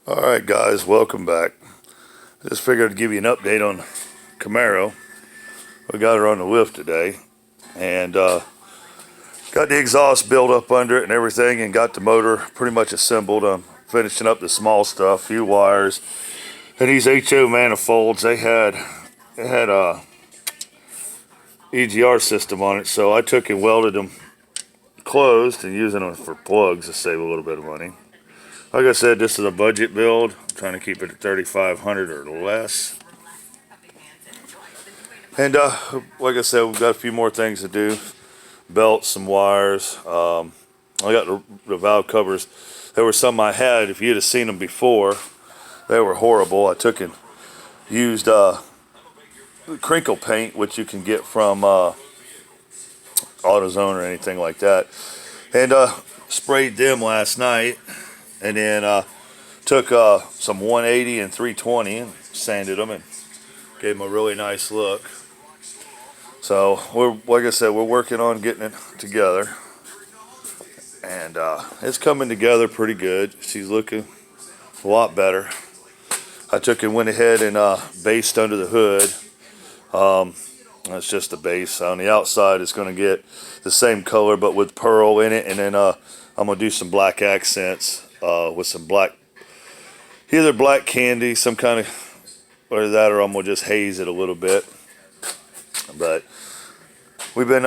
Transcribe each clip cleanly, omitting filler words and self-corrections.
Alright guys, welcome back. Just figured I'd give you an update on Camaro. We got her on the lift today and got the exhaust built up under it and everything, and got the motor pretty much assembled. I'm finishing up the small stuff, few wires, and these HO manifolds. They had a EGR system on it, so I took and welded them closed and using them for plugs to save a little bit of money. Like I said, this is a budget build. I'm trying to keep it at 3,500 or less. And like I said, we've got a few more things to do. Belts, some wires. I got the valve covers. There were some I had. If you'd have seen them before, they were horrible. I took and used crinkle paint, which you can get from AutoZone or anything like that, and sprayed them last night. And then took some 180 and 320 and sanded them and gave them a really nice look. So like I said, we're working on getting it together, and it's coming together pretty good. She's looking a lot better. I took and went ahead and based under the hood. That's just the base. On the outside, it's going to get the same color but with pearl in it, and then I'm going to do some black accents with some black, either black candy, some kind of, or that, or I'm going to just haze it a little bit. But we've been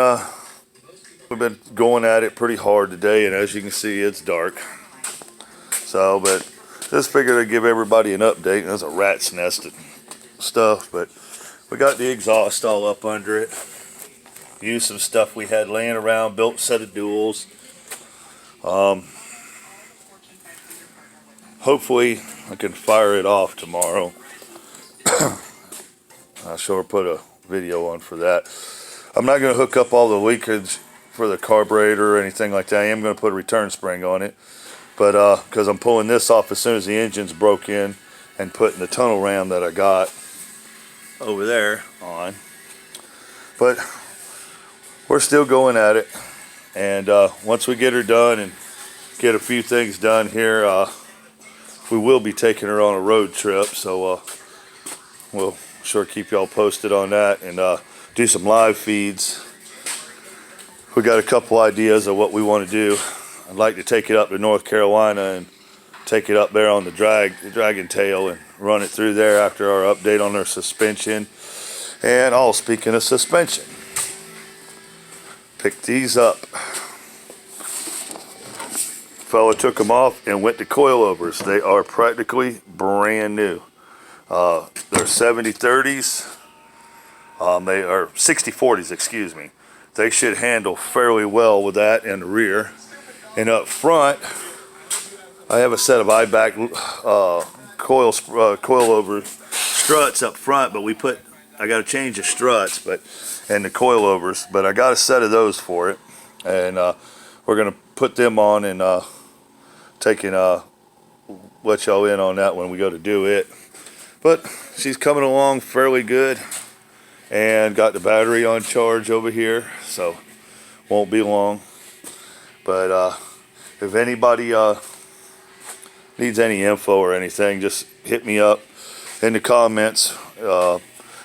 going at it pretty hard today, and as you can see, it's dark. So, but just figured I'd give everybody an update. There's a rat's nest of stuff, but we got the exhaust all up under it. Used some stuff we had laying around, built a set of duals. Hopefully I can fire it off tomorrow. I'll sure put a video on for that. I'm not going to hook up all the leakage for the carburetor or anything like that. I am going to put a return spring on it, but because I'm pulling this off as soon as the engine's broke in and putting the tunnel ram that I got over there on. But we're still going at it, and once we get her done and get a few things done here, we will be taking her on a road trip, so we'll sure keep y'all posted on that, and do some live feeds. We got a couple ideas of what we want to do. I'd like to take it up to North Carolina and take it up there on the dragon tail and run it through there after our update on our suspension. And speaking of suspension, pick these up. Fella took them off and went to coilovers. They are practically brand new. They're 70-30s. They are 60-40s, excuse me. They should handle fairly well with that in the rear. And up front, I have a set of I-back coilover struts up front, but I got to change the struts, and the coilovers, but I got a set of those for it, and we're gonna put them on and let y'all in on that when we go to do it. But she's coming along fairly good, and got the battery on charge over here, so won't be long. But if anybody needs any info or anything, just hit me up in the comments,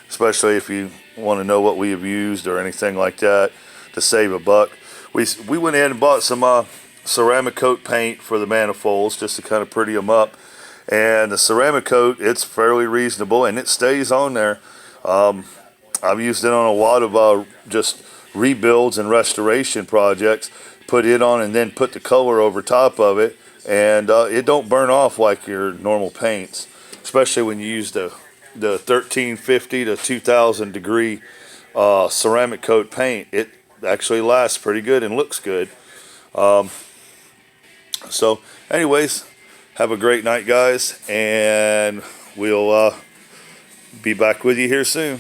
especially if you want to know what we have used or anything like that to save a buck. We went in and bought some ceramic coat paint for the manifolds just to kind of pretty them up, and the ceramic coat, it's fairly reasonable and it stays on there. I've used it on a lot of just rebuilds and restoration projects. Put it on and then put the color over top of it, and it don't burn off like your normal paints, especially when you use the 1350 to 2000 degree ceramic coat paint. It actually lasts pretty good and looks good. So anyways, have a great night guys, and we'll be back with you here soon.